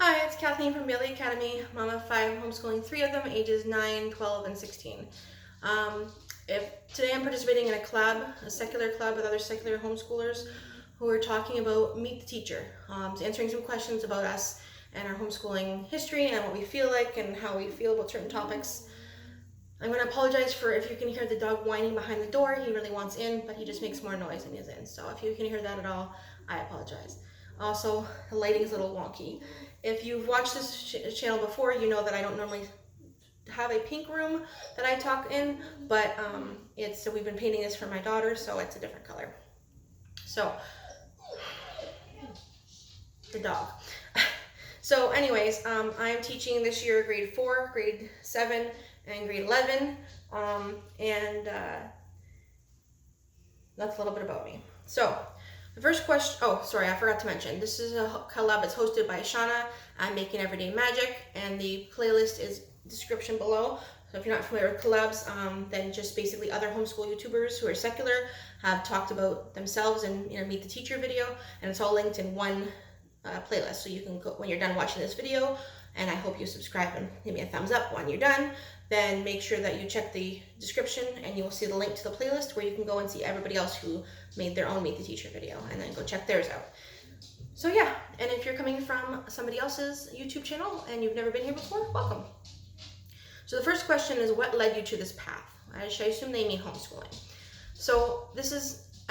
Hi, it's Kathleen from Bailey Academy, mom of five, homeschooling three of them, ages 9, 12, and 16. Today I'm participating in a club, a secular club with other secular homeschoolers who are talking about Meet the Teacher, answering some questions about us and our homeschooling history and what we feel like and how we feel about certain topics. I'm going to apologize for if you can hear the dog whining behind the door. He really wants in, but he just makes more noise than he's in. So if you can hear that at all, I apologize. Also, the lighting is a little wonky. If you've watched this channel before, you know that I don't normally have a pink room that I talk in, but we've been painting this for my daughter, so it's a different color. So, the dog. So anyways, I'm teaching this year grade 4, grade 7, and grade 11, that's a little bit about me. So the first question, oh sorry, I forgot to mention, this is a collab that's hosted by Shanna. I'm Making Everyday Magic, and the playlist is description below. So if you're not familiar with collabs, then just basically other homeschool YouTubers who are secular have talked about themselves and Meet the Teacher video, and it's all linked in one playlist. So you can go when you're done watching this video, and I hope you subscribe and give me a thumbs up when you're done. Then make sure that you check the description and you will see the link to the playlist where you can go and see everybody else who made their own Meet the Teacher video, and then go check theirs out. So yeah, and if you're coming from somebody else's YouTube channel and you've never been here before, welcome. So the first question is, what led you to this path? I assume they mean homeschooling. So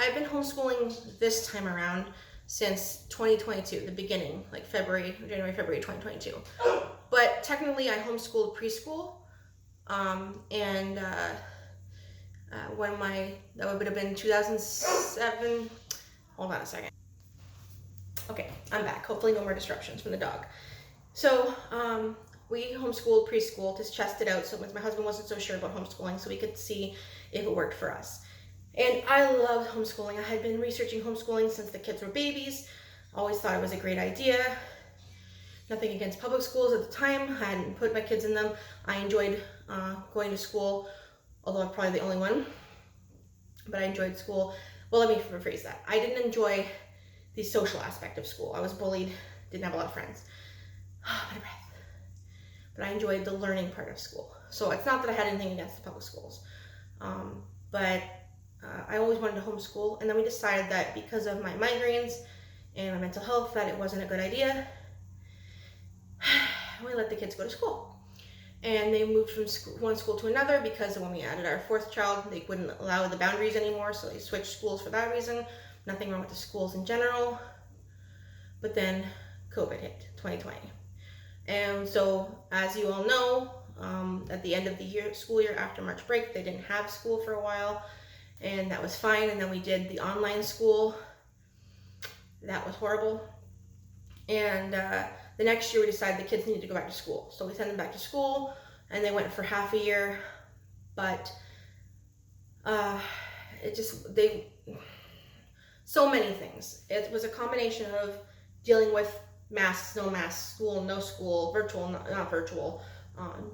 I've been homeschooling this time around since 2022, the beginning, like January, February 2022. But technically I homeschooled preschool, that would have been 2007, hold on a second. Okay, I'm back. Hopefully no more disruptions from the dog. So, we homeschooled preschool to test it out. So my husband wasn't so sure about homeschooling, so we could see if it worked for us. And I loved homeschooling. I had been researching homeschooling since the kids were babies. Always thought it was a great idea. Nothing against public schools at the time. I hadn't put my kids in them. I enjoyed going to school, although I'm probably the only one. But I enjoyed school. Well, let me rephrase that. I didn't enjoy the social aspect of school. I was bullied, didn't have a lot of friends. My breath. But I enjoyed the learning part of school. So it's not that I had anything against the public schools. But I always wanted to homeschool. And then we decided that because of my migraines and my mental health, that it wasn't a good idea. We let the kids go to school. And they moved from one school to another because when we added our fourth child, they wouldn't allow the boundaries anymore, so they switched schools for that reason. Nothing wrong with the schools in general. But then COVID hit, 2020. And so, as you all know, at the end of the school year after March break, they didn't have school for a while, and that was fine. And then we did the online school. That was horrible. And the next year we decided the kids needed to go back to school. So we sent them back to school, and they went for half a year. But so many things. It was a combination of dealing with masks, no masks, school, no school, virtual, not virtual.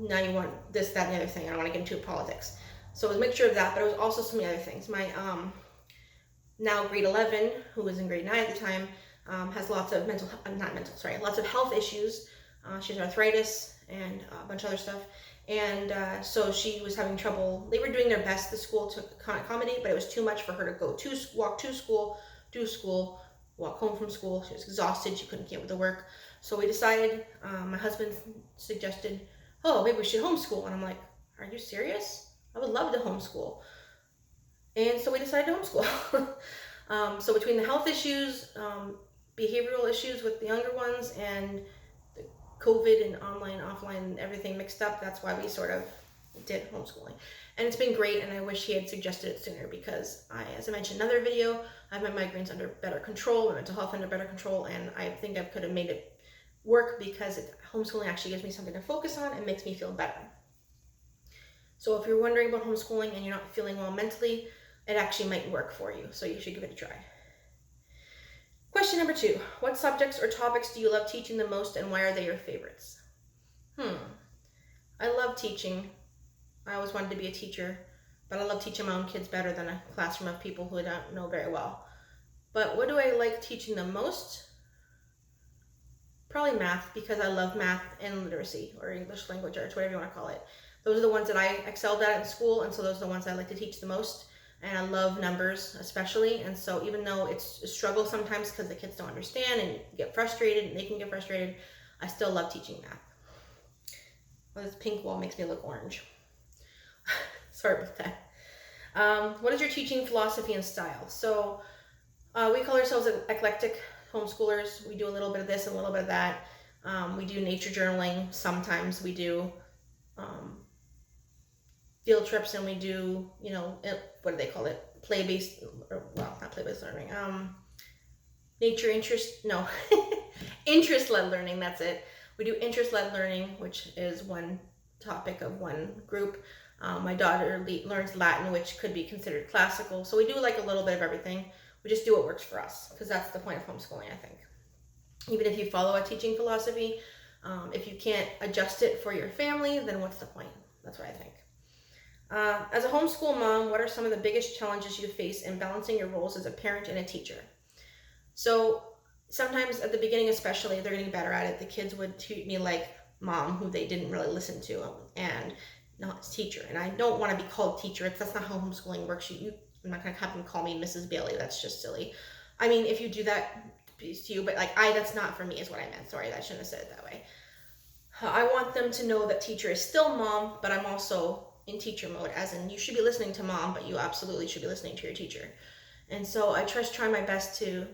Now you want this, that, and the other thing. I don't want to get into politics. So it was a mixture of that, but it was also so many other things. My now grade 11, who was in grade 9 at the time, has lots of lots of health issues. She has arthritis and a bunch of other stuff. And so she was having trouble. They were doing their best, the school, to accommodate, but it was too much for her to walk to school, do school, walk home from school. She was exhausted. She couldn't keep up with the work. So we decided, my husband suggested, oh, maybe we should homeschool. And I'm like, are you serious? I would love to homeschool. And so we decided to homeschool. So between the health issues, behavioral issues with the younger ones, and the COVID and online, offline, everything mixed up, that's why we sort of did homeschooling. And it's been great, and I wish he had suggested it sooner because as I mentioned in another video, I have my migraines under better control, my mental health under better control, and I think I could have made it work because homeschooling actually gives me something to focus on and makes me feel better. So if you're wondering about homeschooling and you're not feeling well mentally, it actually might work for you, so you should give it a try. Question number 2, what subjects or topics do you love teaching the most, and why are they your favorites? I love teaching. I always wanted to be a teacher, but I love teaching my own kids better than a classroom of people who I don't know very well. But what do I like teaching the most? probably math, because I love math and literacy, or English language arts, whatever you want to call it. Those are the ones that I excelled at in school, and so those are the ones I like to teach the most. And I love numbers especially, and so even though it's a struggle sometimes because the kids don't understand and get frustrated, and they can get frustrated, I still love teaching math. Well, this pink wall makes me look orange. Sorry about that. What is your teaching philosophy and style? So we call ourselves eclectic homeschoolers. We do a little bit of this and a little bit of that. We do nature journaling. Sometimes we do field trips, and we do, what do they call it? Play-based, well, not play-based learning. Interest-led learning, that's it. We do interest-led learning, which is one topic of one group. My daughter learns Latin, which could be considered classical. So we do like a little bit of everything. We just do what works for us, because that's the point of homeschooling, I think. Even if you follow a teaching philosophy, if you can't adjust it for your family, then what's the point? That's what I think. As a homeschool mom, what are some of the biggest challenges you face in balancing your roles as a parent and a teacher? So sometimes at the beginning especially, they're getting better at it. The kids would treat me like mom, who they didn't really listen to, and not teacher. And I don't want to be called teacher. That's not how homeschooling works. I'm not going to have them call me Mrs. Bailey. That's just silly. I mean, if you do that, peace to you, but that's not for me is what I meant. Sorry, I shouldn't have said it that way. I want them to know that teacher is still mom, but I'm also in teacher mode, as in you should be listening to mom, but you absolutely should be listening to your teacher. And so I try my best to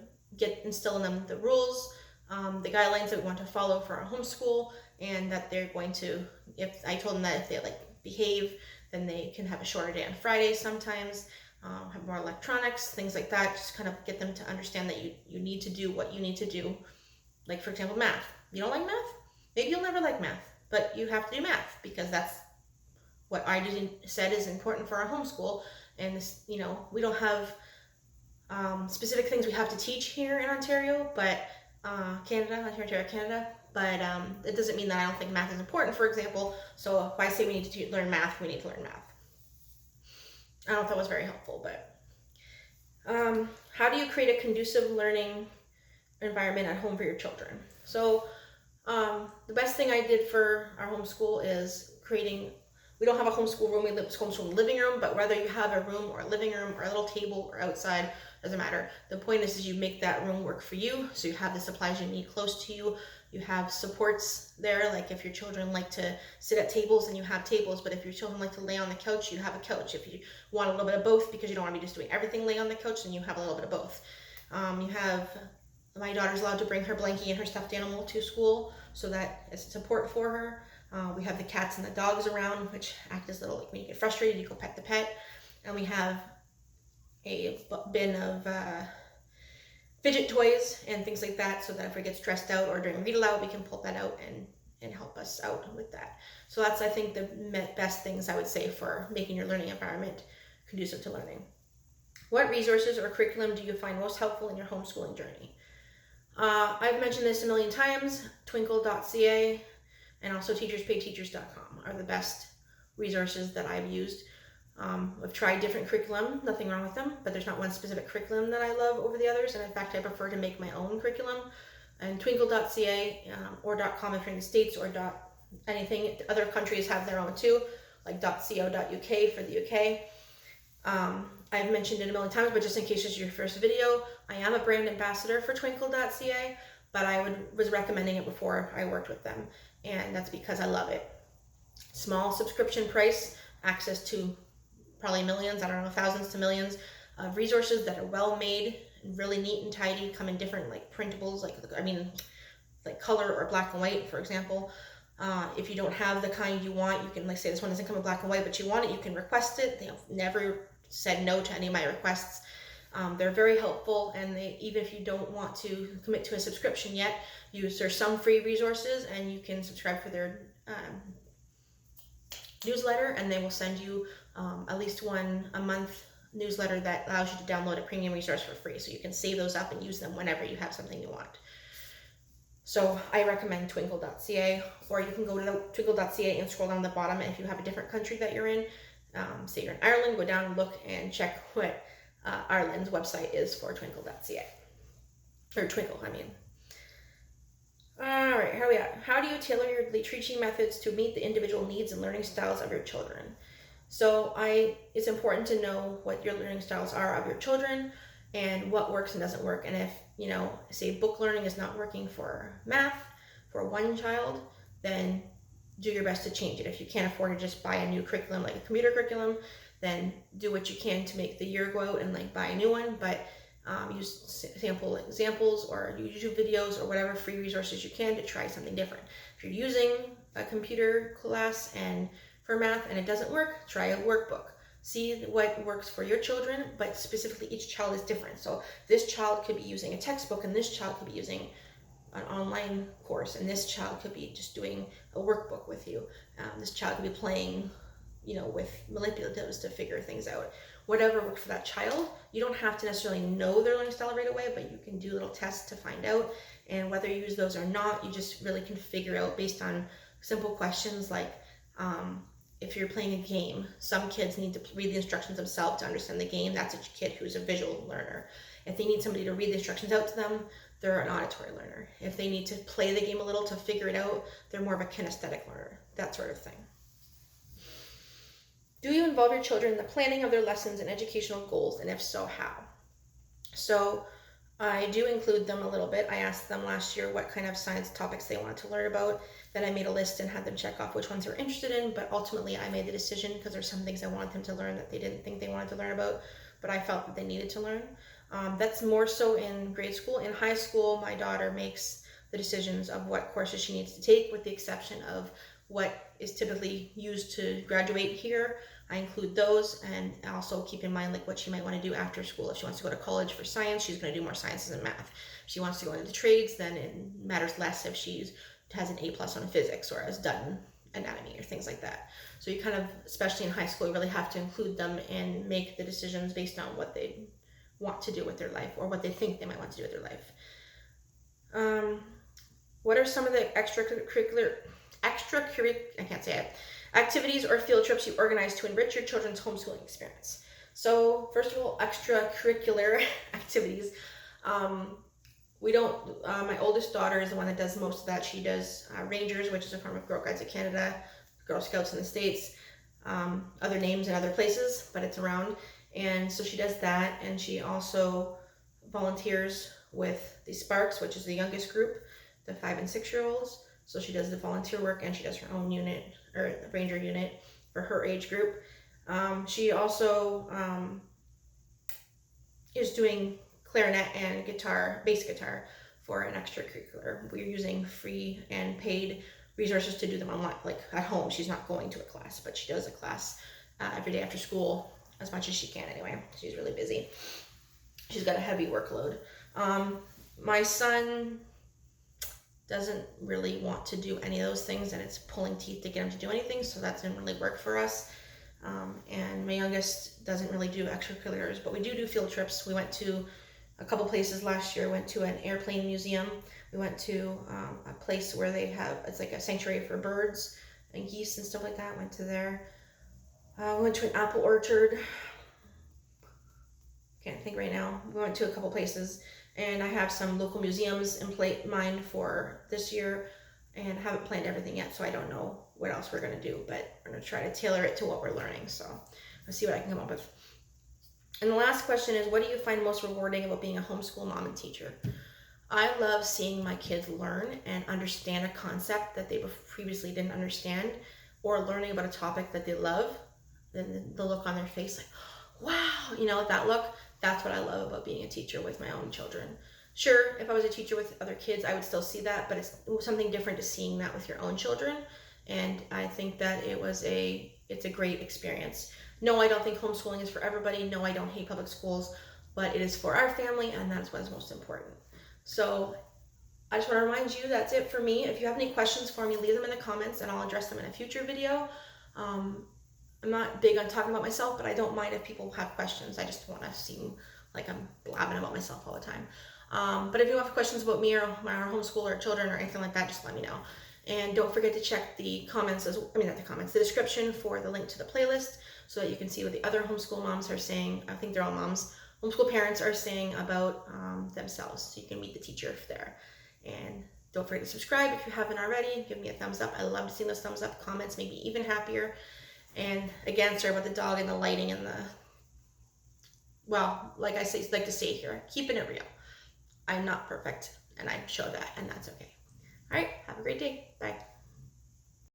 instill in them the rules, the guidelines that we want to follow for our homeschool, and that they're going to, if I told them that if they behave, then they can have a shorter day on Fridays sometimes, have more electronics, things like that. Just kind of get them to understand that you need to do what you need to do. Like, for example, math. You don't like math? Maybe you'll never like math, but you have to do math, because that's what I said is important for our homeschool. And this, we don't have specific things we have to teach here in Ontario, but Ontario, Canada. But it doesn't mean that I don't think math is important, for example. So if I say we need to learn math, we need to learn math. I don't know if that was very helpful, but how do you create a conducive learning environment at home for your children? So the best thing I did for our homeschool is we don't have a homeschool room, we homeschool in the living room, but whether you have a room or a living room or a little table or outside, doesn't matter. The point is you make that room work for you, so you have the supplies you need close to you. You have supports there, like if your children like to sit at tables, then you have tables, but if your children like to lay on the couch, you have a couch. If you want a little bit of both, because you don't want to be just doing everything laying on the couch, then you have a little bit of both. My daughter's allowed to bring her blankie and her stuffed animal to school, so that is support for her. We have the cats and the dogs around, which act as little, when you get frustrated, you go pet the pet. And we have a bin of fidget toys and things like that, so that if we get stressed out or during read aloud, we can pull that out and help us out with that. So that's, I think, the best things I would say for making your learning environment conducive to learning. What resources or curriculum do you find most helpful in your homeschooling journey? I've mentioned this a million times. Twinkle.ca and also teacherspayteachers.com are the best resources that I've used. I've tried different curriculum, nothing wrong with them, but there's not one specific curriculum that I love over the others, and in fact I prefer to make my own curriculum. And twinkle.ca or .com if you're in the States, or anything. Other countries have their own too, like .co.uk for the UK. I've mentioned it a million times, but just in case this is your first video, I am a brand ambassador for twinkle.ca, but I was recommending it before I worked with them, and that's because I love it. Small subscription price, access to probably millions, I don't know, thousands to millions of resources that are well made, really neat and tidy, come in different printables, like color or black and white, for example. If you don't have the kind you want, you can, say this one doesn't come in black and white, but you want it, you can request it. They've never said no to any of my requests. They're very helpful, and even if you don't want to commit to a subscription yet, there's some free resources, and you can subscribe for their newsletter, and they will send you at least one a month newsletter that allows you to download a premium resource for free, so you can save those up and use them whenever you have something you want. So I recommend twinkle.ca, or you can go to twinkle.ca and scroll down the bottom, and if you have a different country that you're in, say you're in Ireland, go down and look and check what Ireland's website is for twinkle.ca. Or Twinkle, I mean. All how are we at? How do you tailor your teaching methods to meet the individual needs and learning styles of your children? So it's important to know what your learning styles are of your children and what works and doesn't work. And if, say book learning is not working for math for one child, then do your best to change it. If you can't afford to just buy a new curriculum, like a computer curriculum, then do what you can to make the year go out and like buy a new one. But use sample examples or YouTube videos or whatever free resources you can to try something different. If you're using a computer class and for math and it doesn't work, try a workbook. See what works for your children, but specifically each child is different. So this child could be using a textbook and this child could be using an online course and this child could be just doing a workbook with you. This child could be playing, with manipulatives to figure things out. Whatever works for that child. You don't have to necessarily know their learning style right away, but you can do little tests to find out. And whether you use those or not, you just really can figure out based on simple questions like, if you're playing a game, some kids need to read the instructions themselves to understand the game. That's a kid who's a visual learner. If they need somebody to read the instructions out to them, they're an auditory learner. If they need to play the game a little to figure it out, they're more of a kinesthetic learner, that sort of thing. Do you involve your children in the planning of their lessons and educational goals, and if so, how? So I do include them a little bit. I asked them last year what kind of science topics they wanted to learn about. Then I made a list and had them check off which ones they're interested in, but ultimately I made the decision because there's some things I wanted them to learn that they didn't think they wanted to learn about, but I felt that they needed to learn. That's more so in grade school. In high school, my daughter makes the decisions of what courses she needs to take, with the exception of what is typically used to graduate here. I include those, and also keep in mind like what she might want to do after school. If she wants to go to college for science, she's going to do more sciences and math. If she wants to go into the trades, then it matters less if she has an A+ on physics or has done anatomy or things like that. So you kind of, especially in high school, you really have to include them and make the decisions based on what they want to do with their life or what they think they might want to do with their life. What are some of the extracurricular activities or field trips you organize to enrich your children's homeschooling experience? So first of all, extracurricular activities. We don't, my oldest daughter is the one that does most of that. She does Rangers, which is a form of Girl Guides of Canada, Girl Scouts in the States, other names in other places, but it's around. And so she does that, and she also volunteers with the Sparks, which is the youngest group, the 5 and 6 year olds. So she does the volunteer work and she does her own unit, or the Ranger unit for her age group. She also is doing clarinet and guitar, bass guitar, for an extracurricular. We're using free and paid resources to do them online, like at home. She's not going to a class, but she does a class every day after school, as much as she can anyway. She's really busy. She's got a heavy workload. My son doesn't really want to do any of those things, and it's pulling teeth to get him to do anything, so that didn't really work for us. And my youngest doesn't really do extracurriculars, but we do field trips. We went to a couple places last year. Went to an airplane museum. We went to a place where it's like a sanctuary for birds and geese and stuff like that. Went to there. We went to an apple orchard. Can't think right now. We went to a couple places, and I have some local museums in mind for this year, and haven't planned everything yet, so I don't know what else we're going to do, but I'm going to try to tailor it to what we're learning. So let's see what I can come up with. And the last question is, what do you find most rewarding about being a homeschool mom and teacher? I love seeing my kids learn and understand a concept that they previously didn't understand, or learning about a topic that they love. Then the look on their face, like, wow, that look, that's what I love about being a teacher with my own children. Sure, if I was a teacher with other kids, I would still see that, but it's something different to seeing that with your own children. And I think that it's a great experience. No, I don't think homeschooling is for everybody. No, I don't hate public schools, but it is for our family, and that's what is most important. So I just want to remind you, that's it for me. If you have any questions for me, leave them in the comments and I'll address them in a future video. I'm not big on talking about myself, but I don't mind if people have questions. I just want to seem like I'm blabbing about myself all the time. But if you have questions about me or our homeschool or children or anything like that, just let me know. And don't forget to check the the description for the link to the playlist, so that you can see what the other homeschool moms are saying. I think they're all moms. Homeschool parents are saying about themselves, so you can meet the teacher there. And Don't forget to subscribe if you haven't already. Give me a thumbs up. I love seeing those thumbs up. Comments make me even happier. And again, sorry about the dog and the lighting and the, well, like to say here, keeping it real. I'm not perfect, and I show that, and that's okay. All right, have a great day. Bye.